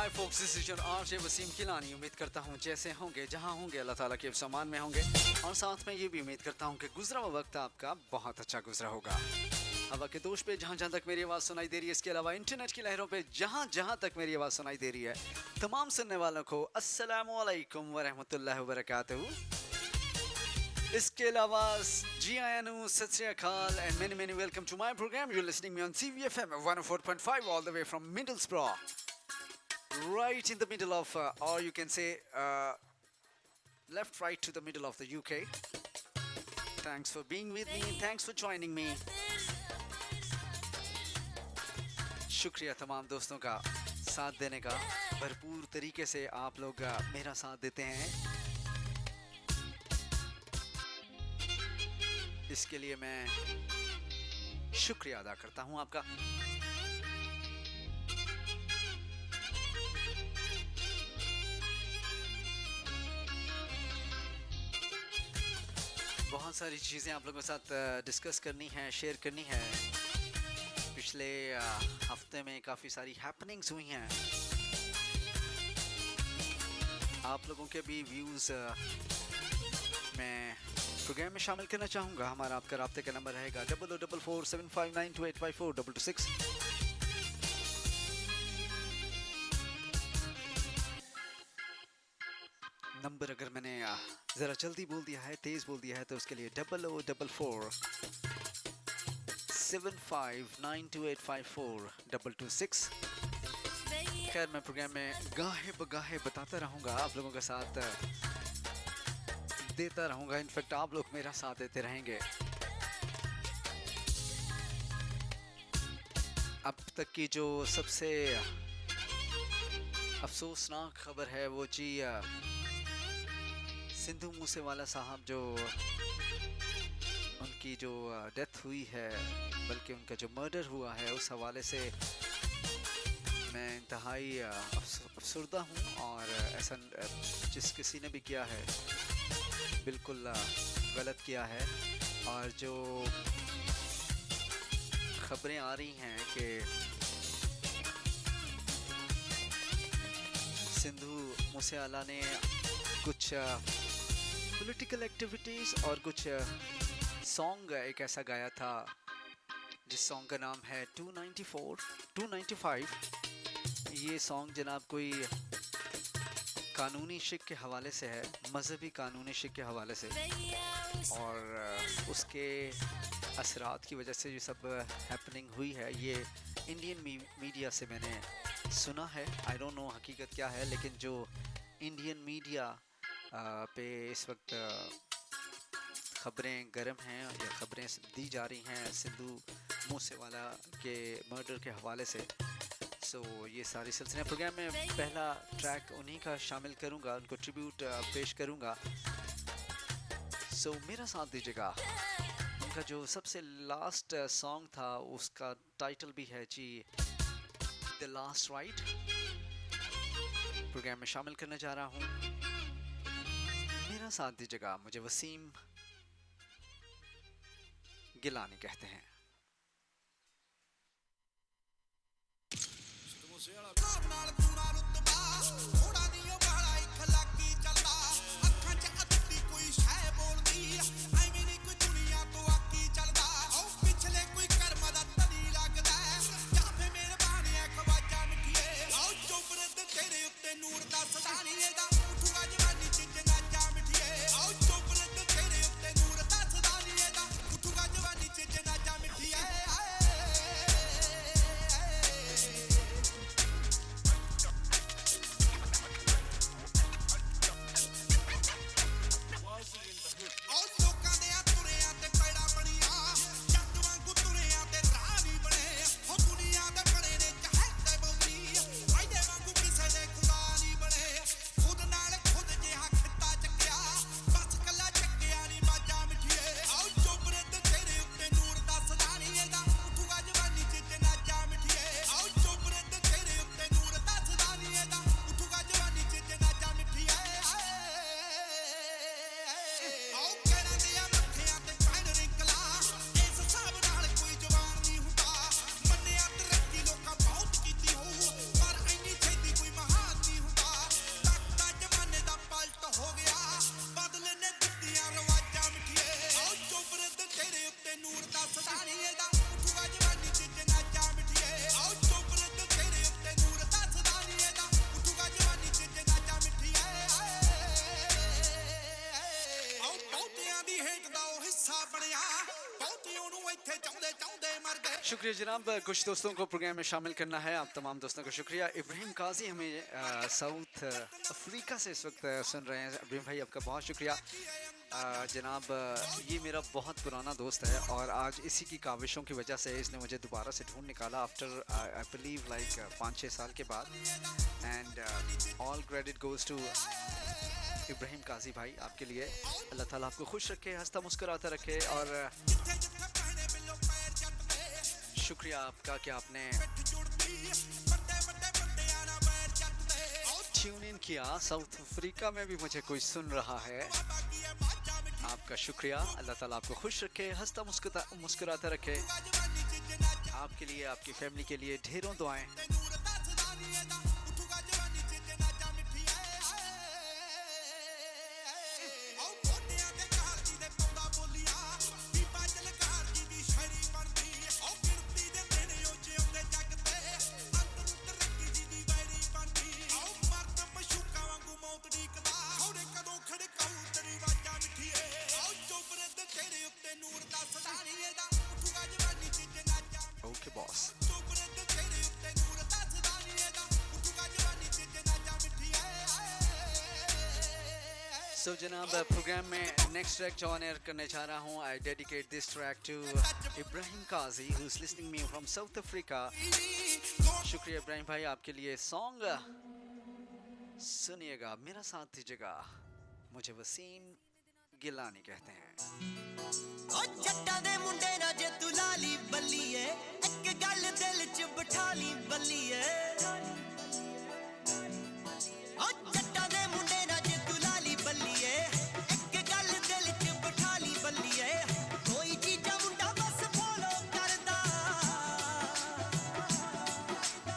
Hi folks, this is your RJ Waseem Kilani. उम्मीद करता हूँ जैसे होंगे जहाँ होंगे अल्लाह ताला के सामान में होंगे, और साथ में ये भी उम्मीद करता हूँ कि गुजरा हुआ वक्त आपका बहुत अच्छा गुजरा होगा। हवा के दोष पे जहाँ जहाँ तक मेरी आवाज़ सुनाई दे रही है, इसके अलावा इंटरनेट की लहरों पे जहाँ जहाँ तक मेरी आवाज़ सुनाई दे रही है, तमाम सुनने वालों को अस्सलामु अलैकुम व रहमतुल्लाहि व बरकातहू। इसके अलावा जी आयानु Sat Shri Akal and many many welcome to my programme. You listening me on CVFM 104.5 all the way from Middlesbrough, right in the middle of or you can say left right to the middle of the UK. Thanks for being with me, thanks for joining me. शुक्रिया तमाम दोस्तों का साथ देने का। भरपूर तरीके से आप लोग मेरा साथ देते हैं, इसके लिए मैं शुक्रिया अदा करता हूं आपका। बहुत सारी चीज़ें आप लोगों के साथ डिस्कस करनी है, शेयर करनी है। पिछले हफ्ते में काफ़ी सारी हैपनिंग्स हुई हैं। आप लोगों के भी व्यूज़ मैं प्रोग्राम में शामिल करना चाहूँगा। हमारा आपका राब्ते का नंबर रहेगा 00447592854226। नंबर अगर मैंने ज़रा जल्दी बोल दिया है, तेज़ बोल दिया है, तो उसके लिए 00447592854226। खैर, मैं प्रोग्राम में गाहे बगाहे बताता रहूँगा, आप लोगों के साथ देता रहूँगा। इनफैक्ट आप लोग मेरा साथ देते रहेंगे। अब तक की जो सबसे अफसोसनाक खबर है वो जी सिंधु मूसेवाला साहब, जो उनकी जो डेथ हुई है, बल्कि उनका जो मर्डर हुआ है, उस हवाले से मैं इंतहाई अफसरदा हूँ। और ऐसा जिस किसी ने भी किया है बिल्कुल गलत किया है। और जो खबरें आ रही हैं कि सिंधु मूसेवाला ने कुछ पॉलिटिकल एक्टिविटीज़ और कुछ सॉन्ग एक ऐसा गाया था जिस सॉन्ग का नाम है 295। ये सॉन्ग जनाब कोई कानूनी शिक के हवाले से है, मजहबी कानूनी शिक के हवाले से, और उसके असरात की वजह से ये सब हैपनिंग हुई है। ये इंडियन मीडिया से मैंने सुना है। आई डोंट नो हकीकत क्या है, लेकिन जो इंडियन मीडिया पे इस वक्त ख़बरें गर्म हैं या ख़बरें दी जा रही हैं सिंधु मूसेवाला के मर्डर के हवाले से। सो ये सारी सिलसिले प्रोग्राम में पहला ट्रैक उन्हीं का शामिल करूंगा, उनको ट्रिब्यूट पेश करूंगा। सो मेरा साथ दीजिएगा। उनका जो सबसे लास्ट सॉन्ग था उसका टाइटल भी है जी द लास्ट राइड। प्रोग्राम में शामिल करने जा रहा हूँ, मेरा साथ दीजिएगा। मुझे वसीम गिलानी कहते हैं। शुक्रिया जनाब, कुछ दोस्तों को प्रोग्राम में शामिल करना है। आप तमाम दोस्तों को शुक्रिया। इब्राहिम काजी हमें साउथ अफ्रीका से इस वक्त सुन रहे हैं। इब्राहिम भाई आपका बहुत शुक्रिया। जनाब, ये मेरा बहुत पुराना दोस्त है और आज इसी की काविशों की वजह से इसने मुझे दोबारा से ढूंढ निकाला आफ्टर आई बिलीव लाइक 5-6 साल के बाद। And all credit goes to Ibrahim Kazi भाई, आपके लिए। अल्लाह ताला आपको खुश रखे, हंसता मुस्कुराता रखे। और शुक्रिया आपका कि आपने ट्यून इन किया। साउथ अफ्रीका में भी मुझे कोई सुन रहा है, आपका शुक्रिया। अल्लाह ताला आपको खुश रखे, हंसता मुस्कुराता रखे। आपके लिए, आपकी फैमिली के लिए ढेरों दुआएं। Okay boss. सो जनाब, प्रोग्राम में नेक्स्ट ट्रैक जो ऑन एयर करने जा रहा हूँ, I dedicate this track to Ibrahim Kazi who is listening me from South Africa. शुक्रिया इब्राहिम भाई, आपके लिए सॉन्ग सुनिएगा, मेरा साथ दीजिएगा। मुझे वसीम गिलानी कहते हैं। ओ जट्टा दे मुंडे ना जे तू लाली बल्लीए, एक गल दिल च बिठा ली बल्लीए। ओ जट्टा दे मुंडे ना जे तू लाली बल्लीए, एक गल दिल च बिठा ली बल्लीए। कोई चीजा मुंडा बस फॉलो करदा,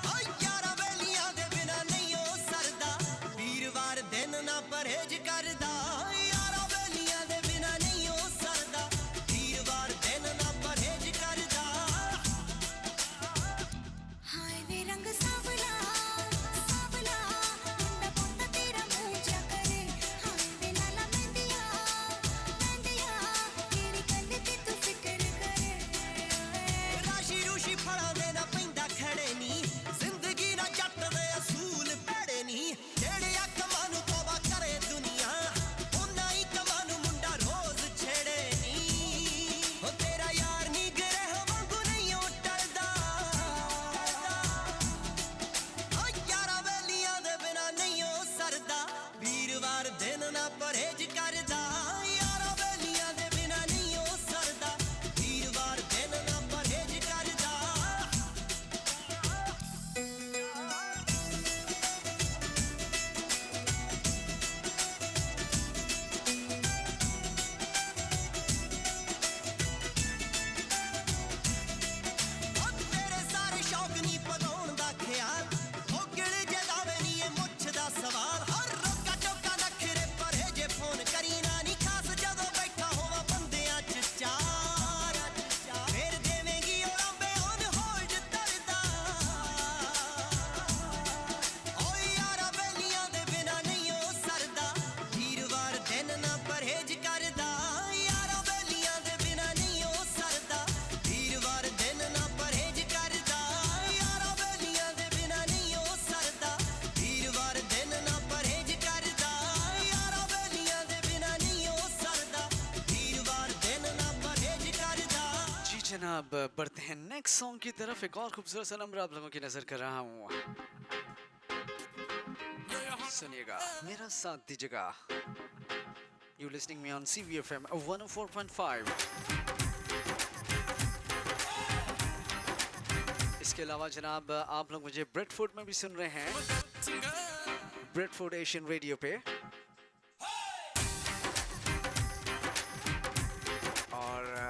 ओ यारा वेलियां दे बिना नहीं ओ सरदा। वीरवार दिन ना परहेज करदा, जनाब, बढ़ते हैं नेक्स्ट सॉन्ग की तरफ। एक और खूबसूरत सा नंबर आप लोगों की नजर कर रहा हूँ, सुनिएगा, मेरा साथ दीजिएगा। You listening me on CVFM 104.5। इसके अलावा जनाब, आप लोग मुझे ब्रेडफोर्ड में भी सुन रहे हैं, ब्रेडफोर्ड एशियन रेडियो पे।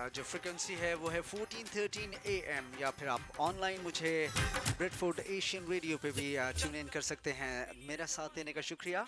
जो फ्रिक्वेंसी है वो है 1413 AM, या फिर आप ऑनलाइन मुझे ब्रेडफोर्ड एशियन रेडियो पे भी ट्यून इन कर सकते हैं। मेरा साथ देने का शुक्रिया।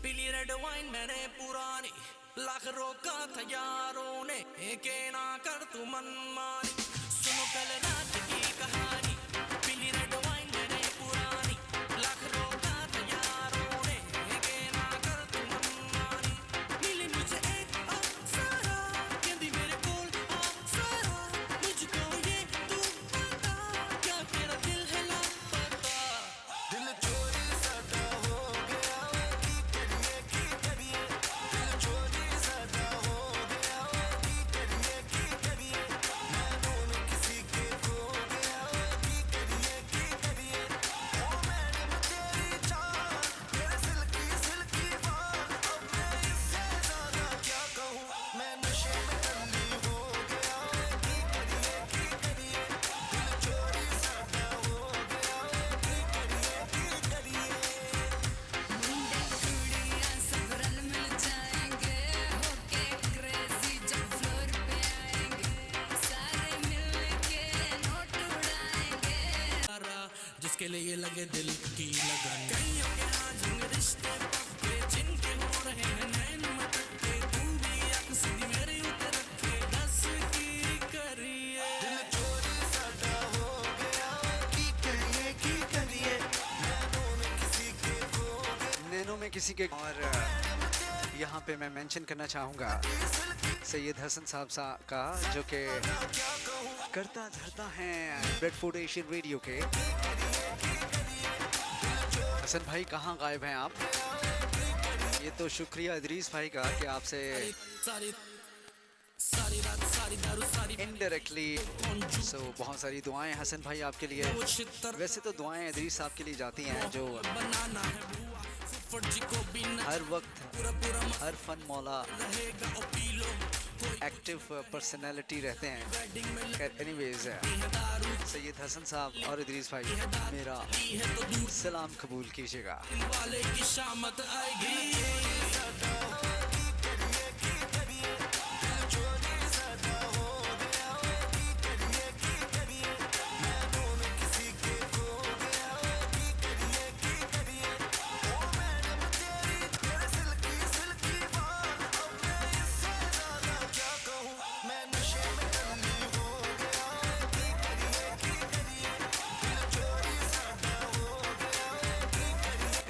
पीली रेड वाइन मैंने पुरानी, लाख रोका था यारों ने, के ना कर तू मनमानी। सुनो कल रात की कहानी। जिसके लिए लगे दिल की लगन। कईयों के आज रिश्ते पक्के, जिनके हो रहे हैं नैन मटके, तू भी आंख सीधी मेरी ऊपर रखे, दस की करिए। दिल चोरी साडा हो गया, की करिए नैनो में किसी के। और यहाँ पे मैं मेंशन करना चाहूँगा सैयद हसन साहब का, जो कि करता धरता है ब्रेडफूड एशियन रेडियो के। हसन भाई कहाँ गायब हैं आप? ये तो शुक्रिया इदरीस भाई का कि आपसे सारी रात सारी दारू सारी इनडायरेक्टली बहुत सारी दुआएं हसन भाई आपके लिए। वैसे तो दुआएं इदरीस साहब के लिए जाती हैं, जो बनाना है बुआ, फुफड़ जी को भी न हर वक्त हर फन मौला रहेगा O P low, active personality रहते हैं। खैर एनीवेज, सैयद हसन साहब और इदरीस भाई मेरा सलाम कबूल कीजिएगा। वाले की शामत आएगी।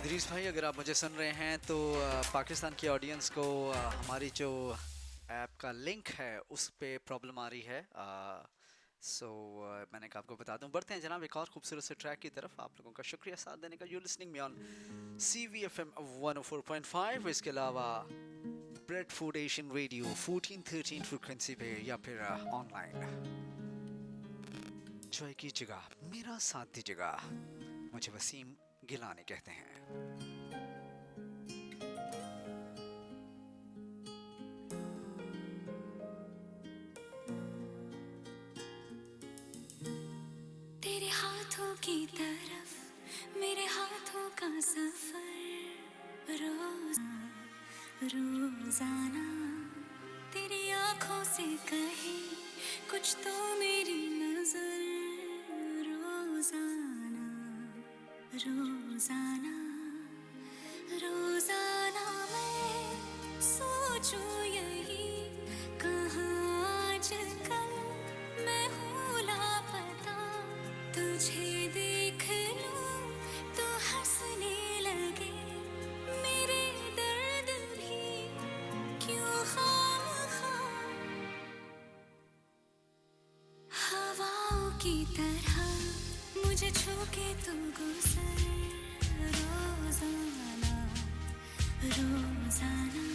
इदरीस भाई अगर आप मुझे सुन रहे हैं तो पाकिस्तान की ऑडियंस को हमारी जो ऐप का लिंक है उस पे प्रॉब्लम आ रही है। मैंने कहा आपको बता दूं। बढ़ते हैं जनाब एक और खूबसूरत से ट्रैक की तरफ। आप लोगों का शुक्रिया साथ देने का। You listening me on CVFM 104.5, इसके अलावा bread food Asian radio 1413 frequency पे या फिर ऑनलाइन। एंजॉय कीजिएगा, मेरा साथ दीजिएगा। मुझे वसीम गिलानी कहते हैं। तेरे हाथों की तरफ मेरे हाथों का सफर, रोजाना तेरी आंखों से कहे कुछ तो मेरी नजर, रोजाना रोजाना रोजाना मैं सोचूं यही, कहाँ आजकल मैं हूँ लापता, तुझे देख लूं तो हंसने लगे, मेरे दर्द भी क्यों खामखा, हवाओं की तरह मुझे छू के तू गुजर, रोजाना रोजाना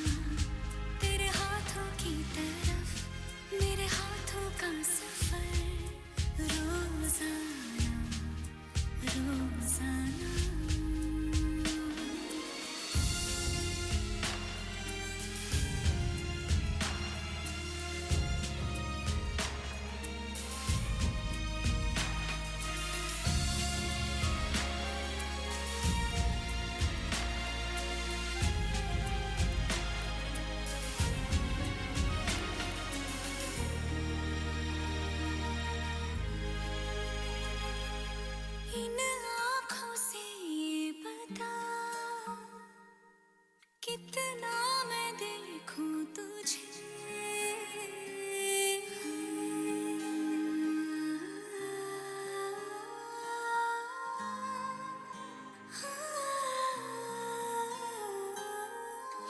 तेरे हाथों की तरफ मेरे हाथों का सफर, रोजाना रोजाना। इन आँखों से ये बता कितना मैं देखूं तुझे,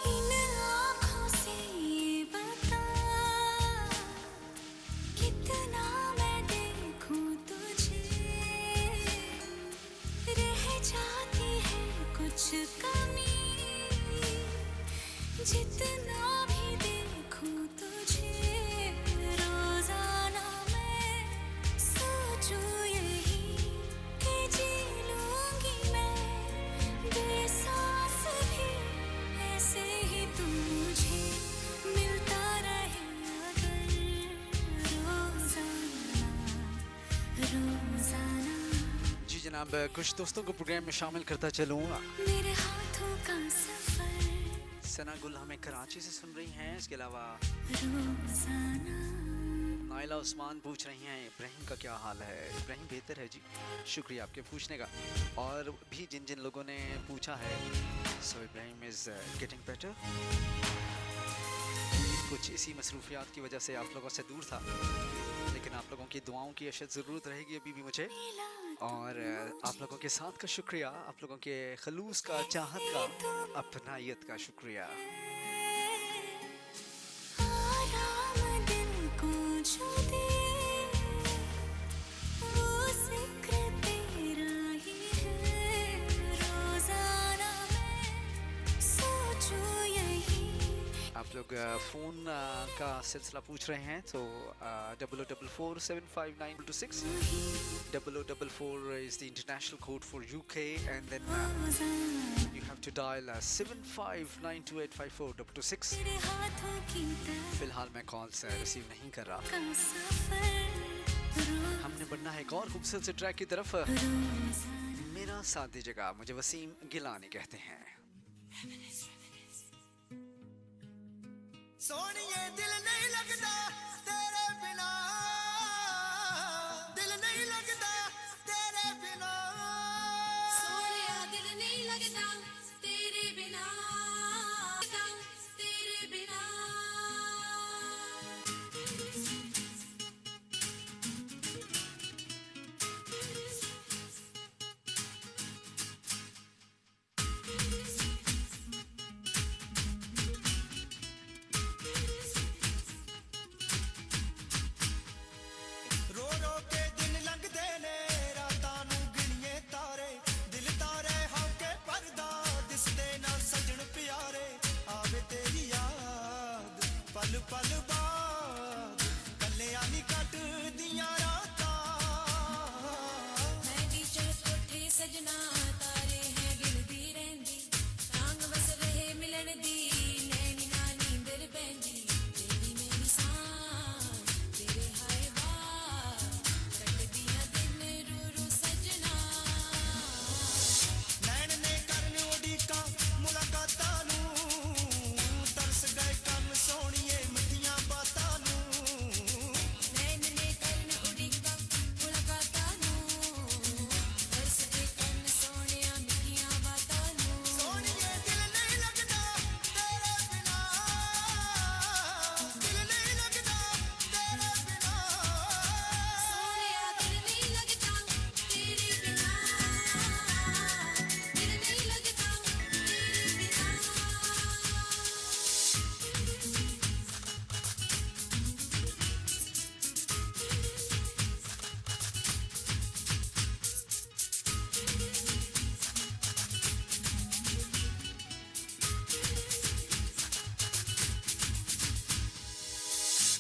इन आँखों से ये बता कितना मैं देखूं तुझे, रह जाती है कुछ कमी जितना भी देखूं तुझे, रोजाना मैं सोचूं यही कि जी लूंगी मैं बेसास भी, ऐसे ही तू मुझे मिलता रहे अगर, रोजाना रोजाना। जी जनाब, कुछ दोस्तों को प्रोग्राम में शामिल करता चलूँ। मेरे हाथों का सफर, सना गुल हमें कराची से सुन रही हैं। इसके अलावा रोजाना नाइला उस्मान पूछ रही हैं इब्राहिम का क्या हाल है। इब्राहिम बेहतर है जी, शुक्रिया आपके पूछने का। और भी जिन जिन लोगों ने पूछा है, सो इब्राहिम इज़ गेटिंग बेटर। कुछ इसी मसरूफियात की वजह से आप लोगों से दूर था, लेकिन आप लोगों की दुआओं की अशद ज़रूरत रहेगी अभी भी मुझे। और आप लोगों के साथ का शुक्रिया, आप लोगों के खलूस का, चाहत का, अपनायत का शुक्रिया। आराम दिल को जो दे वो जिक्र तेरा ही है। रोजाना मैं सोचूं यही। आप लोग फ़ोन का सिलसिला पूछ रहे हैं, तो 0044759226 0044 is the international code for UK, and then you have to dial 7592854226। तेरे हाथों की तरफ फिलहाल मैं कॉल्स रिसीव नहीं कर रहा। का सफर हमने बढ़ना है एक और खूबसूरत से ट्रैक की तरफ। रोजाना मेरा साथ दीजिएगा, मुझे वसीम गिलानी कहते हैं। सोनिए दिल नहीं लगता तेरे बिना, दिल नहीं लगता तेरे बिना। सोनिया दिल नहीं लगता तेरे बिना, तेरे बिना। रो रो के दिन लंघदे ने रातां नूं गिणिए तारे, दिल तारे होके परदा दिसदे ना सजण प्यारे। आवे तेरी याद पल पल बाद, कल्लियां नी कटदियां रातां। मैं भी चढ़ कोठे सजना तारे हैं गिनदी रहंदी, रंग बस रहे मिलन दी नैनी ना नींदर बहंदी। तेरी मेरी सांस तेरे हाय बात कटदियां दिन रू रू सजना। नैन ने करन उडीका मुलाकातां नूं, तरस गए कंन सोहणीए मिठियां बातां नूं। नैन ने करन उड़ीका मुलाकातां नूं, तरस दे कंन सोहणिया मिठियां बातां नूं। सोहणीए दिल नहीं लगदा तेरे बिना, दिल नहीं लगदा तेरे बिना। सोनिया दिल नहीं लगता तेरे बिना, दिल नहीं लगता तेरे बिना।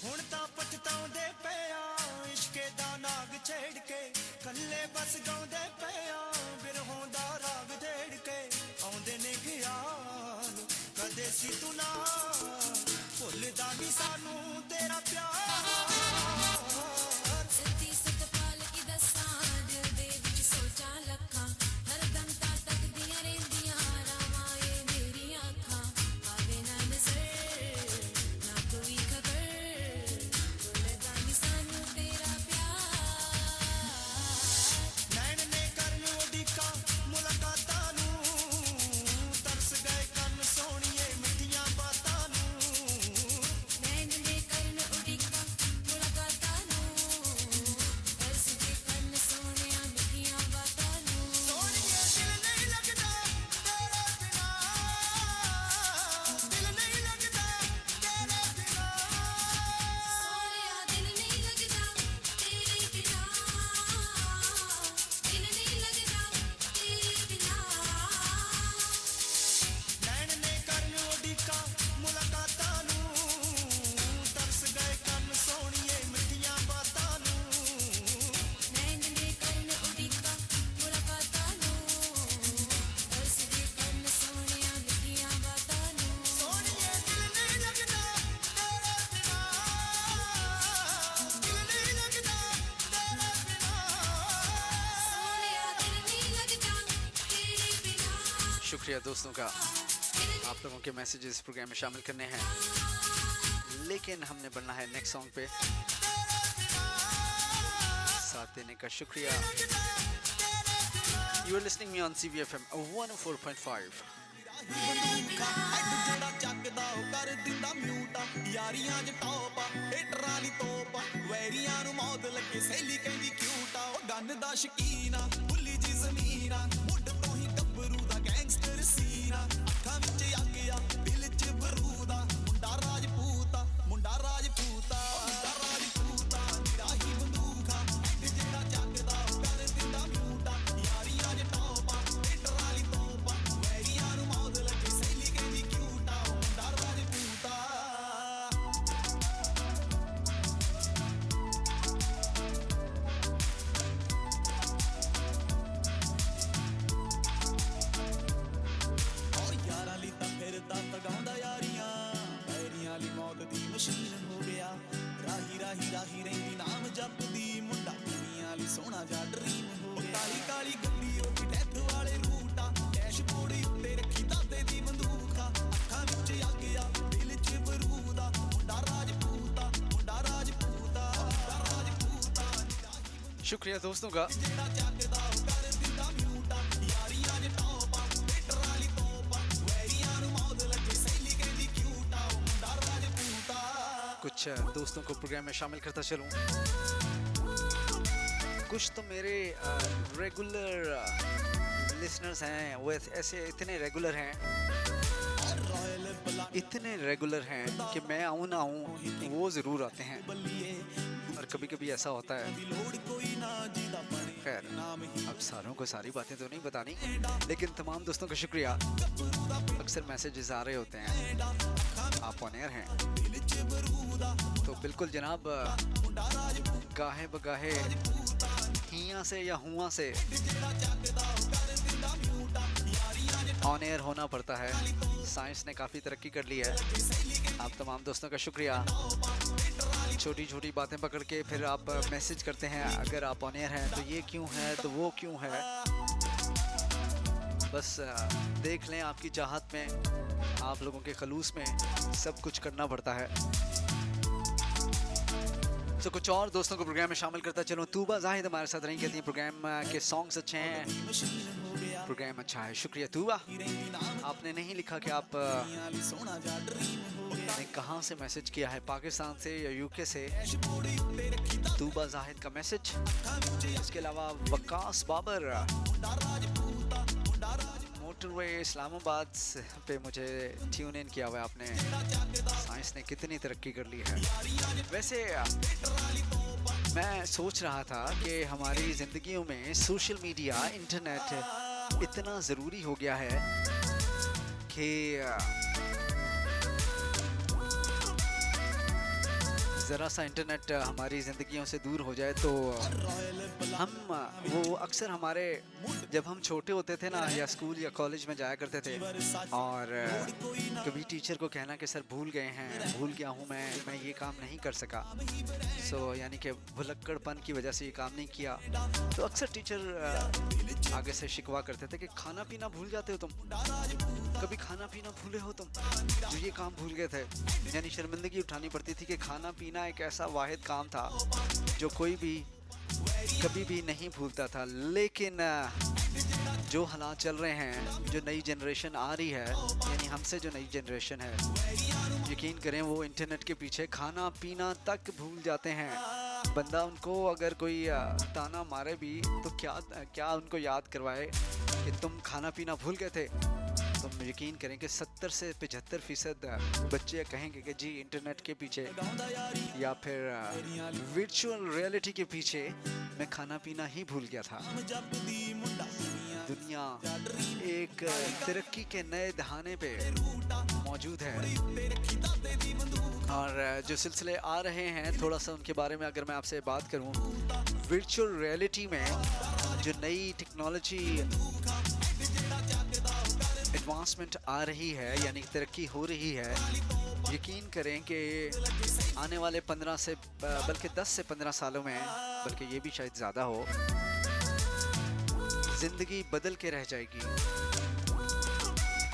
ਹੁਣ ਤਾਂ ਪਛਤਾਉਂਦੇ ਪਿਆ ਇਸ਼ਕੇ ਦਾ ਨਾਗ ਛੇੜ ਕੇ, ਕੱਲੇ ਬਸ ਗਾਉਂਦੇ ਪਿਆ ਬਿਰਹੋਂ ਦਾ ਰਾਗ ਢੇੜ ਕੇ। ਆਉਂਦੇ ਨੇ ਖਿਆਲ ਕਦੇ ਸੀ ਤੂੰ ਨਾ, ਭੁੱਲਦਾ ਨਹੀਂ ਸਾਨੂੰ ਤੇਰਾ ਪਿਆਰ। ਸੱਤੀ ਸਤਪਾਲ ਕੀ ਦਸਾਂ ਦਿਲ ਦੇ ਵਿੱਚ ਸੋਚਾਂ ਲੱਖਾਂ, ਹਰਦਮ ਤਾਂ ਤੱਕਦੀਆਂ ਰਹਿੰਦੀਆਂ ਰਾਵਾਂ ਏ ਮੇਰੀਆਂ ਅੱਖਾਂ। ਆਵੇ ਨਾ ਨਜ਼ਰ ਨਾ ਕੋਈ ਖਬਰ, ਭੁੱਲਦਾ ਨਹੀਂ ਸਾਨੂੰ ਤੇਰਾ ਪਿਆਰ। ਨੈਣ ਨੇ ਕਰਨ ਉਡੀਕਾਂ ਮੁਲਾਕਾਤਾਂ ਨੂੰ, ਤਰਸ ਗਏ ਕੰਨ ਸੋਹਣੀਏ ਮਿੱਠੀਆਂ ਬਾਤਾਂ ਨੂੰ। नैन ने करन उड़ीका मुलाकातां नूं, तरस दे कंन सोहणिया मिठियां बातां नूं। सोहणीए दिल नहीं लगदा तेरे बिना, दिल नहीं लगदा तेरे बिना। सोनिया दिल नहीं लगता तेरे बिना, दिल नहीं लगता तेरे बिना। नैन ने करन उडीਕਾਂ ਮੁਲਾਕਾਤਾਂ ਨੂੰ, ਤਰਸ ਗਏ ਕੰਨ ਸੋਹਣੀਏ ਮਿੱਠੀਆਂ ਬਾਤਾਂ ਨੂੰ। नैन ने करन उड़ीका मुलाकातां नूं, तरस दे कंन सोहणिया मिठियां बातां नूं। सोहणीए दिल नहीं लगदा तेरे बिना, दिल नहीं लगदा तेरे बिना। सोनिया दिल नहीं लगता तेरे बिना, शुक्रिया दोस्तों का, आप लोगों के मैसेजेस प्रोग्राम में शामिल करने हैं, लेकिन हमने बढ़ना है नेक्स्ट सॉन्ग पे। साथ देने का शुक्रिया। You are listening me on CVFM 104.5। ਜਿਹੜਾ ਚੱਕਦਾ ਉਹ ਕਰ ਦਿੰਦਾ ਮਿਊਟਾ ਯਾਰੀਆਂ ਚ ਟੌਪ ਹੇਟਰਾਂ ਦੀ ਤੋਪ ਵੈਰੀਆਂ ਨੂੰ ਮੌਤ ਲੱਗੇ ਸਹੇਲੀ ਕਹਿੰਦੀ ਕਿਊਟ ਆ ਉਹ ਗੰਨ ਦਾ ਸ਼ਕੀਨ ਆ ਭੁੱਲੀ ਜੀ ਜ਼ਮੀਨ ਆ ਮੁੱਢ ਤੋਂ ਹੀ ਗੱਭਰੂ ਦਾ ਗੈਂਗਸਟਰ ਸੀਨ ਆ ਅੱਖਾਂ ਵਿੱਚ ਅੱਗ ਆ ਦਿਲ ਚ ਬਰੂਦ ਆ ਮੁੰਡਾ ਰਾਜਪੂਤ ਆ ਮੁੰਡਾ ਰਾਜਪੂਤ ਆ ਮੁੰਡਾ ਰਾਜਪੂਤ ਆ ਮੇਰਾ ਹੀ ਬੰਦੂਕ ਆ ਜਿਹੜਾ ਚੱਕਦਾ ਉਹ ਕਰ ਦਿੰਦਾ ਮਿਊਟਾ ਯਾਰੀਆਂ ਚ ਟੌਪ ਹੇਟਰਾਂ ਦੀ ਤੋਪ ਵੈਰੀਆਂ ਨੂੰ ਮੌਤ ਲੱਗੇ ਸਹੇਲੀ ਕਹਿੰਦੀ ਕਿਊਟ ਆ ਉਹ ਮੁੰਡਾ ਰਾਜਪੂਤ ਆ ਔਰ ਯਾਰਾਂ ਲਈ ਤਾਂ ਫਿਰਦਾ ਤਗਾਉਂਦਾ ਯਾਰੀਆਂ ਵੈਰੀਆਂ ਲਈ ਮੌਤ ਦੀ ਮਸ਼ੀਨ ਹੋ ਗਿਆ ਰਾਹੀ ਰਾਹੀ ਰਾਹੀ ਰਹਿੰਦੀ ਨਾਮ ਜਪਦੀ ਮੁੰਡਾ ਦੁਨੀਆਂ ਲਈ ਸੋਹਣਾ ਜਿਹਾ ਡਰੀਮ ਹੋ ਗਿਆ ਕਾਲੀ ਕਾਲੀ ਗੱਡੀ ਉਹ ਡੈਥ ਵਾਲੇ ਰੂਟ ਆ ਡੈਸ਼ਬੋਰਡ ਉੱਤੇ ਰੱਖੀ ਦਾਦੇ ਦੀ ਬੰਦੂਕ ਆ ਅੱਖਾਂ ਵਿੱਚ ਅੱਗ ਆ ਦਿਲ 'ਚ ਬਰੂਦ ਆ ਮੁੰਡਾ ਰਾਜਪੂਤ ਆ ਮੁੰਡਾ ਰਾਜਪੂਤ ਆ ਮੁੰਡਾ ਰਾਜਪੂਤ ਆ शुक्रिया दोस्तों का। ਜਿਹੜਾ ਚੱਕਦਾ ਉਹ ਕਰ ਦਿੰਦਾ ਮਿਊਟ ਆ ਯਾਰੀਆਂ ਦੇ ਟੌਪ ਆ ਹੇਟਰਾਂ ਲਈ ਤੋਪ ਆ ਵੈਰੀਆਂ ਨੂੰ ਮੌਤ ਲੱਗੇ ਸਹੇਲੀ ਕਹਿੰਦੀ ਕਿਊਟ ਆ ਉਹ ਮੁੰਡਾ ਰਾਜਪੂਤ ਆ कुछ दोस्तों को प्रोग्राम में शामिल करता चलूं। कुछ तो मेरे रेगुलर लिसनर्स हैं, वो ऐसे इतने रेगुलर हैं, ਰॉयल बला इतने रेगुलर हैं कि मैं आऊँ ना आऊँ वो ज़रूर आते हैं। ਬੱਲੀਏ और कभी कभी ऐसा होता है, ਦੀ ਲੋੜ ਕੋਈ ਨਾ ਜਿਹਦਾ ਬਣੇ खैर ਨਾਮ ਹੀ अब सारों को सारी बातें तो नहीं बतानी, लेकिन तमाम दोस्तों का शुक्रिया। अक्सर मैसेजेस आ रहे होते हैं, आप ऑन एयर हैं, ਦਿਲ 'ਚ ਬਰੂਦ ਆ तो बिल्कुल जनाब ਮੁੰਡਾ ਰਾਜਪੂਤ गाहे बगाहे हियां से या हुआ से ਜਿਹੜਾ ਚੱਕਦਾ ਉਹ ਕਰ ਦਿੰਦਾ ਮਿਊਟ ਆ ਯਾਰੀਆਂ ਦੇ ऑन एयर होना पड़ता है। साइंस ने काफ़ी तरक्की कर ली है। आप तमाम दोस्तों का शुक्रिया। छोटी छोटी बातें पकड़ के फिर आप मैसेज करते हैं, अगर आप ऑन एयर हैं तो ये क्यों है, तो वो क्यों है। बस देख लें, आपकी चाहत में, आप लोगों के खलूस में सब कुछ करना पड़ता है। तो कुछ और दोस्तों को प्रोग्राम में शामिल करता चलूँ। तूबा जाहिद हमारे साथ रही, कहती हैं प्रोग्राम के सॉन्ग्स अच्छे हैं, ਮਸ਼ੀਨ ਹੋ ਗਿਆ प्रोग्राम अच्छा है। शुक्रिया तूबा। ਰਹਿੰਦੀ ਨਾਮ आपने नहीं लिखा कि आप ਦੁਨੀਆਂ ਲਈ ਸੋਹਣਾ ਜਿਹਾ ਡਰੀਮ ਹੋ ਗਿਆ ने कहाँ से मैसेज किया है, पाकिस्तान से या यूके से। ਡੈਸ਼ਬੋਰਡ ਉੱਤੇ ਰੱਖੀ तूबा जाहिद का मैसेज। ਅੱਖਾਂ ਵਿੱਚ इसके अलावा वकास बाबर ਮੁੰਡਾ ਰਾਜਪੂਤ ਆ ਮੁੰਡਾ ਰਾਜ मोटरवे इस्लामाबाद पे मुझे ट्यून इन किया हुआ है आपने। साइंस ने कितनी तरक्की कर ली है। वैसे मैं सोच रहा था कि हमारी ज़िंदगियों में सोशल मीडिया, इंटरनेट इतना ज़रूरी हो गया है कि ज़रा सा इंटरनेट हमारी ज़िंदगियों से दूर हो जाए तो हम वो अक्सर हमारे जब हम छोटे होते थे ना, या स्कूल या कॉलेज में जाया करते थे, और कभी टीचर को कहना कि सर भूल गए हैं, भूल गया हूँ मैं ये काम नहीं कर सका, सो यानी कि भुलक्कड़पन की वजह से ये काम नहीं किया, तो अक्सर टीचर आगे से शिकवा करते थे कि खाना पीना भूल जाते हो तुम, कभी खाना पीना भूले हो तुम, जो ये काम भूल गए थे। यानी शर्मिंदगी उठानी पड़ती थी कि खाना पीना एक ऐसा वाहिद काम था जो कोई भी कभी भी नहीं भूलता था। लेकिन जो हालात चल रहे हैं, जो नई जनरेशन आ रही है, यानी हमसे जो नई जनरेशन है, यकीन करें वो इंटरनेट के पीछे खाना पीना तक भूल जाते हैं। बंदा उनको अगर कोई ताना मारे भी तो क्या उनको याद करवाए कि तुम खाना पीना भूल गए थे। तुम यकीन करें कि 70 से 75% बच्चे कहेंगे कि जी इंटरनेट के पीछे या फिर वर्चुअल रियलिटी के पीछे मैं खाना पीना ही भूल गया था। ਜਪਦੀ ਮੁੰਡਾ दुनिया एक तरक्की के नए दहाने पे मौजूद है, और जो सिलसिले आ रहे हैं थोड़ा सा उनके बारे में अगर मैं आपसे बात करूं, वर्चुअल रियलिटी में जो नई टेक्नोलॉजी एडवांसमेंट आ रही है, यानी तरक्की हो रही है, यकीन करें कि आने वाले 15 से बल्कि 10 से 15 सालों में, बल्कि ये भी शायद ज़्यादा हो, ज़िंदगी बदल के रह जाएगी।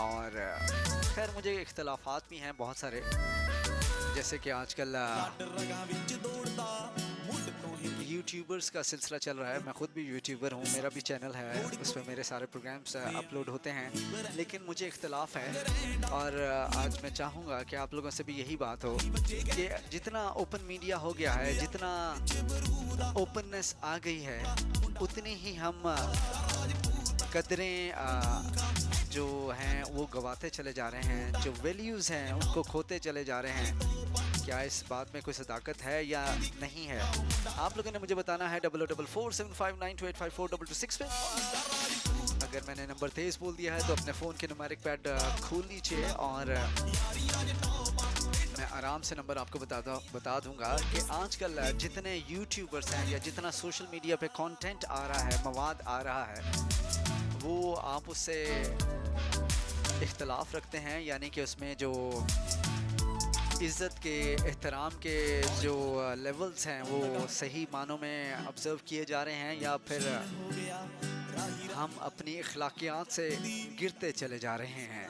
और खैर मुझे इख्तलाफात भी हैं बहुत सारे, जैसे कि आजकल ਰਗਾਂ ਵਿੱਚ ਦੌੜਦਾ ਮੁੱਢ ਤੋਂ ਹੀ यूट्यूबर्स का सिलसिला चल रहा है। मैं खुद भी यूट्यूबर हूँ, मेरा भी चैनल है, उस पर मेरे सारे प्रोग्राम्स अपलोड होते हैं, लेकिन मुझे इख्तलाफ है। और आज मैं चाहूँगा कि आप लोगों से भी यही बात हो कि जितना ओपन मीडिया हो गया है, जितना ओपननेस आ गई है, उतनी ही हम कदरें जो हैं वो गवाते चले जा रहे हैं, जो वैल्यूज़ हैं उनको खोते चले जा रहे हैं। क्या इस बात में कोई सदाकत है या नहीं है? आप लोगों ने मुझे बताना है 44475928542226 पे। अगर मैंने नंबर तेज़ बोल दिया है तो अपने फ़ोन के न्यूमेरिक पैड खोल लीजिए और मैं आराम से नंबर आपको बता दूंगा कि आजकल जितने यूट्यूबर्स हैं या जितना सोशल मीडिया पे कंटेंट आ रहा है, मवाद आ रहा है, वो आप उससे इख्तलाफ रखते हैं, यानी कि उसमें जो इज़्ज़त के, एहतराम के जो लेवल्स हैं वो सही मानों में ऑब्ज़र्व किए जा रहे हैं, या फिर हम अपनी अखलाकियात से गिरते चले जा रहे हैं।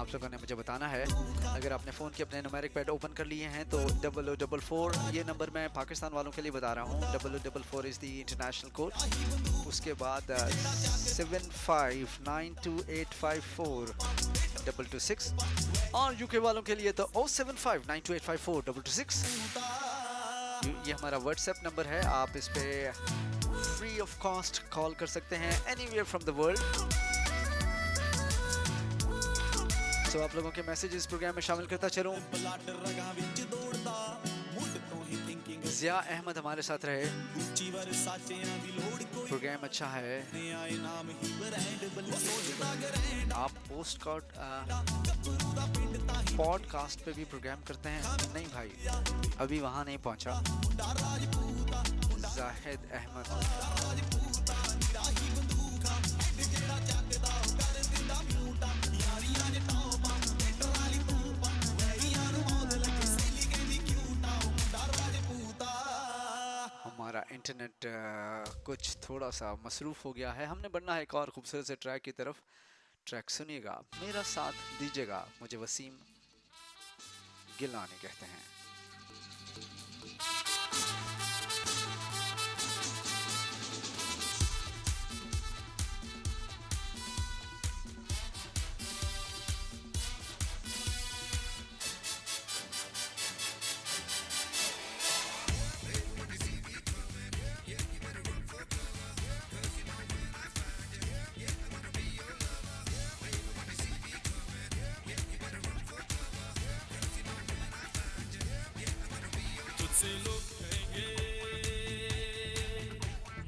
आप लोगों ने मुझे बताना है। अगर आपने फ़ोन के अपने न्यूमेरिक पैड ओपन कर लिए हैं तो 0044 ये नंबर मैं पाकिस्तान वालों के लिए बता रहा हूँ। 0044 इज़ दी इंटरनेशनल कोड। उसके बाद 7592854226 और यूके वालों के लिए तो 07592854226। ये हमारा व्हाट्सएप नंबर है। आप इस पे फ्री ऑफ कॉस्ट कॉल कर सकते हैं एनीवेयर फ्रॉम द वर्ल्ड। तो आप लोगों के मैसेजेस प्रोग्राम में शामिल करता चलूं। ज़िया अहमद हमारे साथ रहे। प्रोग्राम अच्छा है। आप पॉडकास्ट पे भी प्रोग्राम करते हैं? नहीं भाई, अभी वहाँ नहीं पहुँचा। जाहिद अहमद हमारा इंटरनेट कुछ थोड़ा सा मसरूफ़ हो गया है। हमने बढ़ना है एक और खूबसूरत से ट्रैक की तरफ। ट्रैक सुनिएगा, मेरा साथ दीजिएगा। मुझे वसीम गिलानी कहते हैं। तुझसे लोग कहेंगे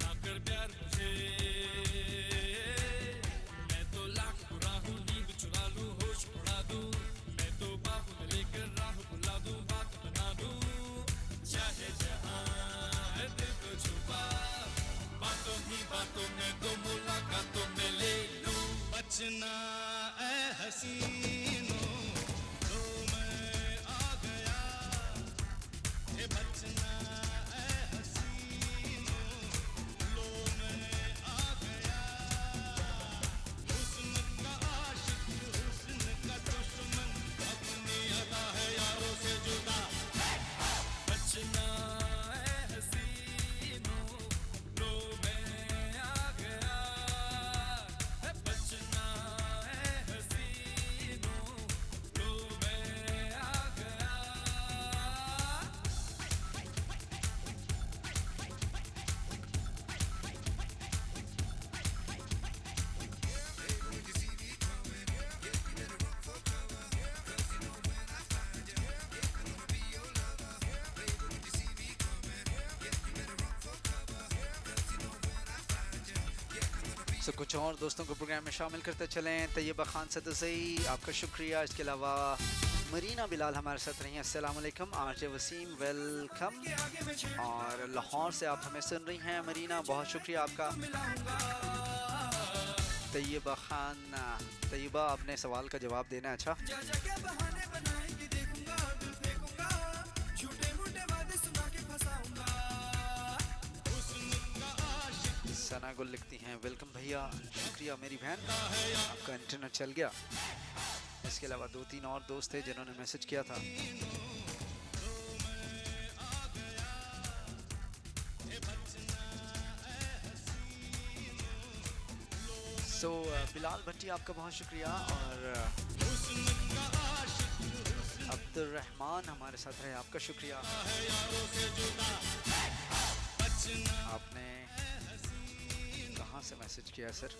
ना कर प्यार मुझे, मैं तो लाख बुरा हूँ, नींद चुरा लूँ, होश उड़ा दूँ, मैं तो बाहों में लेकर राह बुला दूँ, बात बना दूँ, चाहे जहाँ है दिल को छुपा, बातों ही बातों में तो मुलाकातों में ले लूँ। बचना ऐ हसीनो, लो मैं आ गया, ये बचना ऐ हसीनो, लो मैं आ गया, हुस्न का आशिक, हुस्न का दुश्मन, अपनी अदा है यारों से जुदा। बचना ऐ हसीनो, लो मैं आ गया, बचना ऐ हसीनो, लो मैं आ गया। सो कुछ और दोस्तों को प्रोग्राम में शामिल करते चलें। तैयबा खान सदसई, आपका शुक्रिया। इसके अलावा मरीना बिलाल हमारे साथ रही हैं। अस्सलाम वालेकुम। RJ Waseem welcome. और लाहौर से आप हमें सुन रही हैं मरीना, बहुत शुक्रिया आपका। तैयबा खान, तैयबा अपने सवाल का जवाब देना। अच्छा, सना गुल लिखती हैं वेलकम भैया, शुक्रिया मेरी बहन, आपका इंटरनेट चल गया। इसके अलावा 2-3 और दोस्त थे जिन्होंने मैसेज किया था। सो बिलाल भट्टी आपका बहुत शुक्रिया और अब्दुलरहमान हमारे साथ रहे, आपका शुक्रिया। आपने कहाँ से मैसेज किया सर?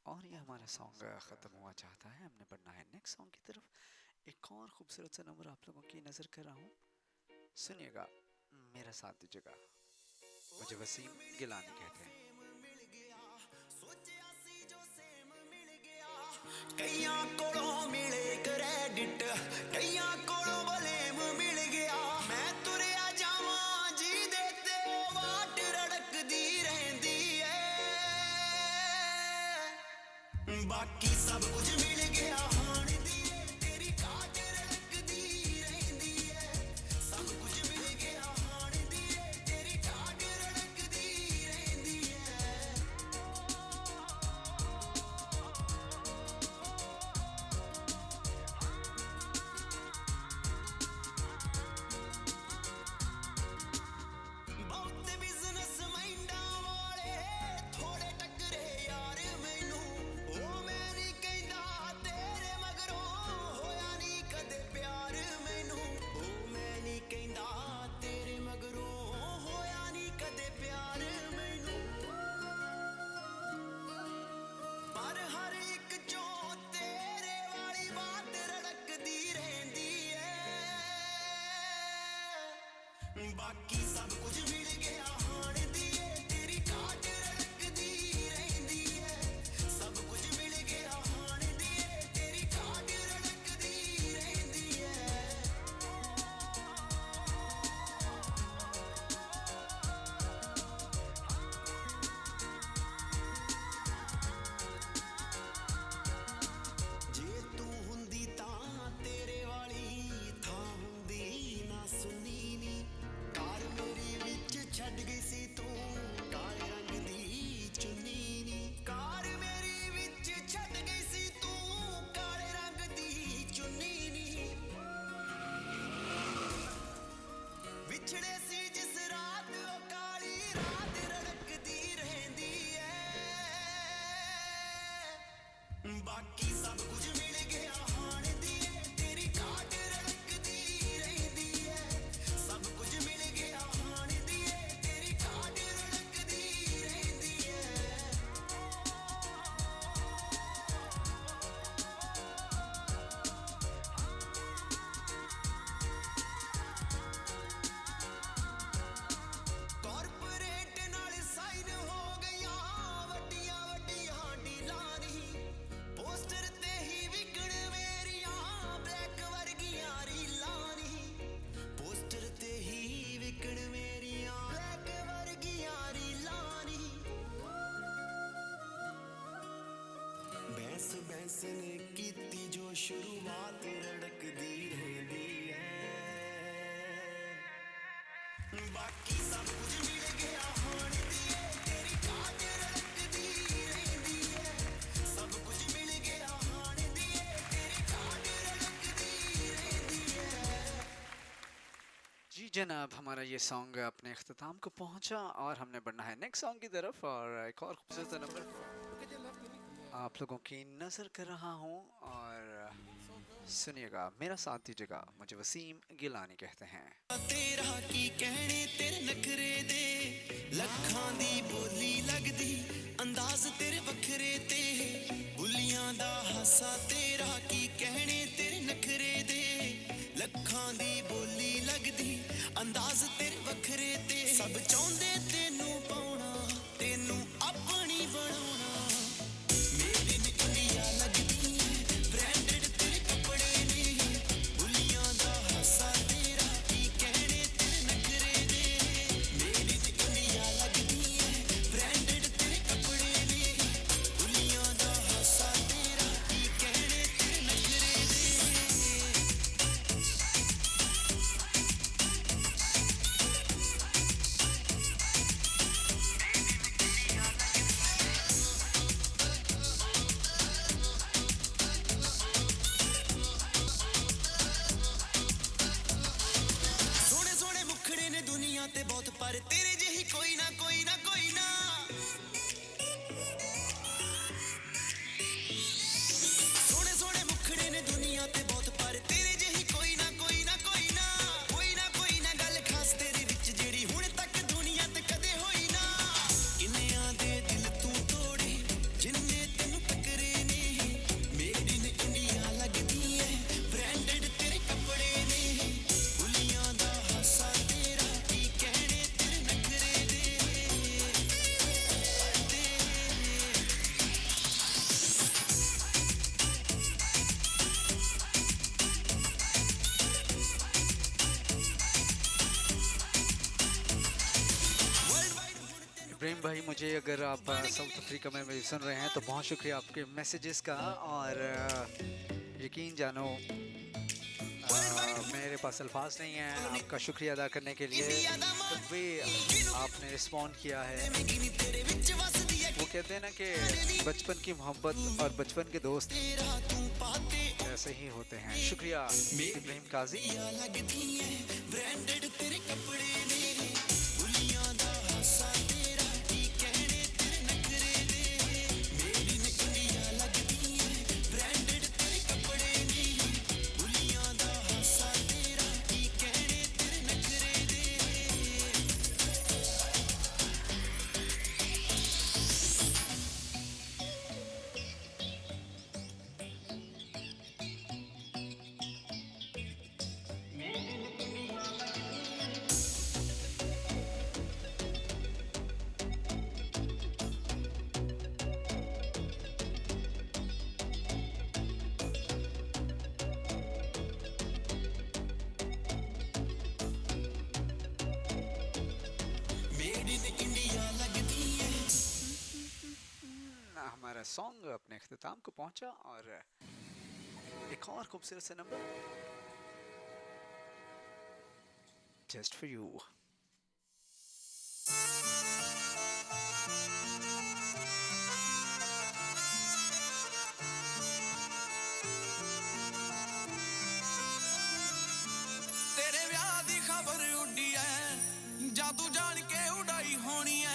और ये हमारा सॉन्ग ख़त्म हुआ चाहता है, हमने बढ़ना है नेक्स्ट सॉन्ग की तरफ। एक और खूबसूरत सा नंबर आप लोगों की नज़र कर रहा हूँ, सुनिएगा, मेरा साथ दीजिएगा। मुझे वसीम गिलानी कहते हैं। कईयां कोलों मिले क्रेडिट, कईयां कोलों बलेम मिल गया। मैं तुरिया जावां जी दे ते वाट रड़कदी रहंदी है। बाकी सब कुछ मिल गया हाण दी तेरी काट रड़कदी रहंदी है। सब कुछ मिल गया हाण दी तेरी काट रड़कदी रहंदी है। बहुत बिजनेस माइंडा वाले थोड़े टकरे यार मैनू। ओ मैं नहीं कहंदा तेरे मगरों होया नहीं कदे प्यार मैनू। ओ मैं नहीं कहंदा तेरे मगरों होया नहीं कदे प्यार मैनू। पर हर एक चो तेरे वाली बात रड़कदी रहंदी है। बाकी सब कुछ मिल गया हाण दी तेरी काट रड़कदी रहंदी है। सब कुछ मिल गया हाण दी तेरी काट रड़कदी रहंदी है। जे तू हुंदी तां तेरे वाली थां हुंदी ना सुनी नी। कार मेरी विच छड्ड गई सी तू काले रंग दी चुन्नी नी। कार मेरी विच छड्ड गई सी तू काले रंग दी चुन्नी नी। विछड़े सी जिस रात ओ काली रात रड़कदी रहंदी है। बाकी सब कुछ मिल गया हाण दी तेरी काट रड़कदी रहंदी है। सब कुछ मिल गया हाण दी तेरी काट रड़कदी रहंदी है। कॉर्पोरेट नाल साइन हो गईयां वड्डियां वड्डियां डीलां नी। पोस्टर ते ही विकण मेरियां ब्लैक वर्गियां रीलां नी। पोस्टर ते ही विकण मेरियां ब्लैक वर्गियां रीलां नी। बैंस बैंस ने कीती जो शुरुआत रड़कदी रहंदी है। बाकी सब कुछ मिल गया हाण दी तेरी काट रड़कदी रहंदी है। सब कुछ मिल गया हाण दी तेरी काट रड़कदी रहंदी है। जी जनाब, हमारा ये सॉन्ग अपने अख्ताम को पहुंचा और हमने बढ़ना है नेक्स्ट सॉन्ग की तरफ। और एक और खूबसूरत नंबर आप लोगों की नज़र कर रहा हूँ और सुनिएगा, मेरा साथ दीजिएगा। मुझे वसीम गिलानी कहते हैं। तेरा की कहने तेरे नखरे दे लखां दी बोली लगदी। अंदाज तेरे वखरे ते बुलियां दा हासा। तेरा की कहने तेरे नखरे दे लखां दी बोली लगदी। अंदाज तेरे वखरे ते सब चाहुंदे तेनू पाउणा तेनू अपनी बनाउणा। मेरी नी इंडिया लगदी ब्रांडेड तेरे कपड़े ने। बुलियां दा हासा तेरा की कहने तेरे नखरे दे। मेरी नी इंडिया लगदी ब्रांडेड तेरे कपड़े ने। बुलियां दा हासा तेरा की कहने तेरे नखरे दे। ਦੁਨੀਆ ਤੇ ਬਹੁਤ ਪਰ ਤੇਰੇ ਜਿਹੀ ਕੋਈ ਨਾ ਕੋਈ ਨਾ ਕੋਈ ਨਾ ਸੋਹਣੇ ਸੋਹਣੇ ਮੁਖੜੇ ਨੇ ਦੁਨੀਆ ਤੇ ਬਹੁਤ ਪਰ ਤੇਰੇ ਜਿਹੀ ਕੋਈ ਨਾ ਕੋਈ ਨਾ ਕੋਈ ਨਾ ਕੋਈ ਨਾ ਕੋਈ ਨਾ ਗੱਲ ਖਾਸ ਤੇਰੇ ਵਿੱਚ ਜਿਹੜੀ ਹੁਣ ਤੱਕ ਦੁਨੀਆ ਤੇ ਕਦੇ ਹੋਈ ਨਾ ਕਿੰਨਿਆਂ ਦੇ ਦਿਲ ਤੂੰ ਤੋੜੇ ਜਿੰਨੇ ਤੈਨੂੰ ਟੱਕਰੇ ਨੇ ਮੇਡ ਇਨ ਇੰਡੀਆ ਲੱਗਦੀ ਐ ਬ੍ਰਾਂਡਡ ਤੇਰੇ ਕੱਪੜੇ ਨੇ ਬੁਲੀਆਂ ਦਾ ਹਾਸਾ ਤੇਰਾ ਕੀ ਕਹਿਣੇ ਤੇਰੇ ਨਖਰੇ ਦੇ इब्राहिम भाई, मुझे अगर आप साउथ अफ्रीका में मुझे सुन रहे हैं तो बहुत शुक्रिया आपके मैसेजेस का। और यकीन जानो मेरे पास अल्फाज नहीं है आपका शुक्रिया अदा करने के लिए। तो वे आपने रिस्पॉन्ड किया है। वो कहते हैं ना कि बचपन की मोहब्बत और बचपन के दोस्त ऐसे ही होते हैं। शुक्रिया इब्राहिम काजी। ब्रांडेड तेरे कपड़े ने बुलियां दा हासा तेरा की कहने तेरे नखरे दे मेड इन इंडिया लगदी है ब्रांडेड तेरे कपड़े ने बुलियां दा हासा तेरा की कहने तेरे नखरे दे मेड इन इंडिया लगदी है हमारा सॉन्ग अपने अख्ताम को पहुंचा और एक और खूबसूरत सा नंबर जस्ट फॉर यू। ਤੇਰੇ ਵਿਆਹ ਦੀ ਖਬਰ ਉੱਡੀ ਐ ਜਾਦੂ ਜਾਣ ਕੇ ਉਡਾਈ ਹੋਣੀ ਐ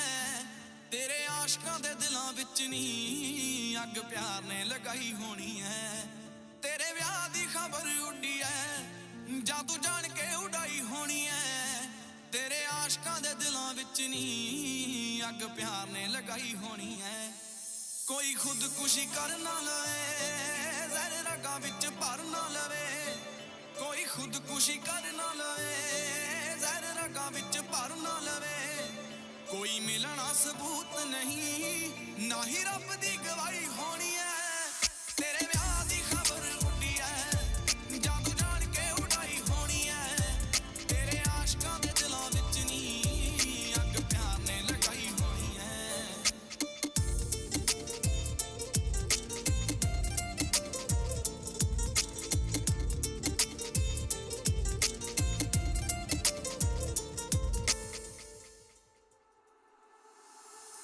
ਤੇਰੇ ਆਸ਼ਕਾਂ ਦੇ ਦਿਲਾਂ ਵਿੱਚ ਨੀ ਅੱਗ ਪਿਆਰ ਨੇ ਲਗਾਈ ਹੋਣੀ ਐ ਤੇਰੇ ਵਿਆਹ ਦੀ ਖਬਰ ਉੱਡੀ ਐ ਜਾਦੂ ਜਾਣ ਕੇ ਉਡਾਈ ਹੋਣੀ ਐ ਤੇਰੇ ਆਸ਼ਕਾਂ ਦੇ ਦਿਲਾਂ ਵਿੱਚ ਨੀ ਅੱਗ ਪਿਆਰ ਨੇ ਲਗਾਈ ਹੋਣੀ ਐ ਕੋਈ ਖੁਦਕੁਸ਼ੀ ਕਰ ਨਾ ਲਵੇ ਜ਼ਹਿਰ ਰਗਾਂ ਵਿੱਚ ਭਰ ਨਾ ਲਵੇ ਕੋਈ ਖੁਦਕੁਸ਼ੀ ਕਰ ਨਾ ਲਵੇ ਜ਼ਹਿਰ ਰਗਾਂ ਵਿੱਚ ਭਰ ਨਾ ਲਵੇ ਕੋਈ ਮਿਲਣਾ ਸਬੂਤ ਨਹੀਂ ਨਾ ਹੀ ਰੱਬ ਦੀ ਗਵਾਹੀ ਹੋਣੀ ਐ ਤੇਰੇ ਵਿਆਹ ਦੀ ਖਬਰ ਉੱਡੀ ਐ ਜਾਦੂ ਜਾਣ ਕੇ ਉਡਾਈ ਹੋਣੀ ਐ ਤੇਰੇ ਆਸ਼ਕਾਂ ਦੇ ਦਿਲਾਂ ਵਿੱਚ ਨੀ ਅੱਗ ਪਿਆਰ ਨੇ ਲਗਾਈ ਹੋਣੀ ਐ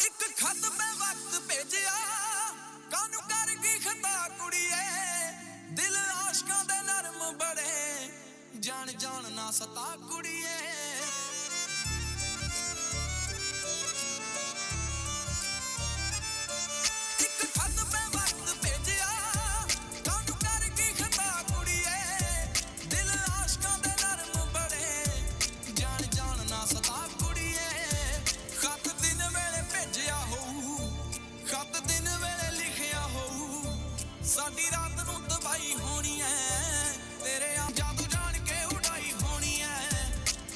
ਇੱਕ ਖਤ ਮੈਂ ਵਕਤ ਭੇਜਿਆ ਕਾਨੂੰ ਕਰ ਗਈ ਖਤਾ ਕੁੜੀਏ ਦਿਲ ਆਸ਼ਕਾਂ ਦੇ ਨਰਮ ਬੜੇ ਜਾਣ ਜਾਣ ਨਾ ਸਤਾ ਕੁੜੀਏ ਇੱਕ ਖਤ ਮੈਂ ਵਕਤ ਭੇਜਿਆ ਕਾਨੂੰ ਕਰ ਗਈ ਖਤਾ ਕੁੜੀਏ ਦਿਲ ਆਸ਼ਕਾਂ ਦੇ ਨਰਮ ਬੜੇ ਜਾਣ ਜਾਣ ਨਾ ਸਤਾ ਕੁੜੀਏ ਖਤ ਦਿਨ ਵੇਲੇ ਭੇਜਿਆ ਹੋਊ ਖਤ ਦਿਨ ਵੇਲੇ ਲਿਖਿਆ ਹੋਊ ਸਾਡੀ ਰਾਤ ਨੂੰ ਤਬਾਹੀ ਹੋਣੀ ਐ ਤੇਰੇ ਆ ਜਾਦੂ ਜਾਣ ਕੇ ਉਡਾਈ ਹੋਣੀ ਐ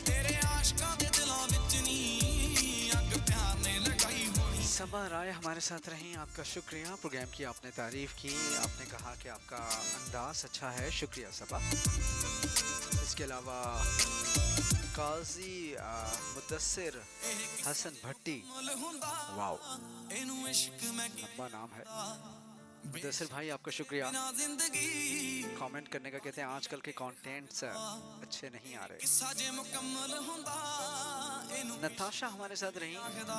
ਤੇਰੇ ਆਸ਼ਕਾਂ ਦੇ ਦਿਲਾਂ ਵਿੱਚ ਨੀ ਅੱਗ ਪਿਆਰ ਨੇ ਲਗਾਈ ਹੋਣੀ सबा राय हमारे साथ रहीं, आपका शुक्रिया। प्रोग्राम की आपने तारीफ की, आपने कहा कि आपका अंदाज अच्छा है, शुक्रिया सबा। इसके अलावा काजी मुदस्सिर हसन भट्टी, ਮੁੱਲ ਹੁੰਦਾ वाओ ਇਹਨੂੰ ਇਸ਼ਕ ਮੈਂ लंबा नाम है। मुदस्सिर भाई आपका शुक्रिया। बिना जिंदगी कमेंट करने का कहते हैं आजकल के कंटेंट्स अच्छे नहीं आ रहे। ਕਿੱਸਾ ਜੇ ਮੁਕੰਮਲ ਹੁੰਦਾ ਇਹਨੂੰ नताशा हमारे साथ रहीं ਆਖਦਾ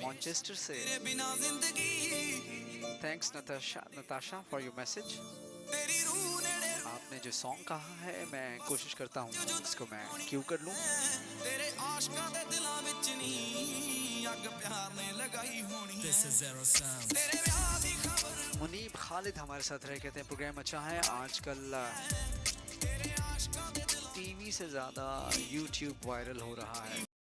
मॉन्चेस्टर से। ਤੇਰੇ ਬਿਨਾ ਜ਼ਿੰਦਗੀ thanks Natasha for your message. ਤੇਰੀ ਰੂਹ ਨੇੜੇ आपने जो सॉन्ग कहा है मैं कोशिश करता हूँ इसको मैं क्यों कर लूँ। ਤੇਰੇ ਆਸ਼ਕਾਂ ਦੇ ਦਿਲਾਂ ਵਿੱਚ ਨੀ ਅੱਗ ਪਿਆਰ ਨੇ ਲਗਾਈ ਹੋਣੀ This is Zero Sound ਤੇਰੇ ਵਿਆਹ ਦੀ ਖਬਰ मुनीब खालिद हमारे साथ रहे, कहते हैं प्रोग्राम अच्छा है। आजकल टीवी से ज़्यादा यूट्यूब वायरल हो रहा है।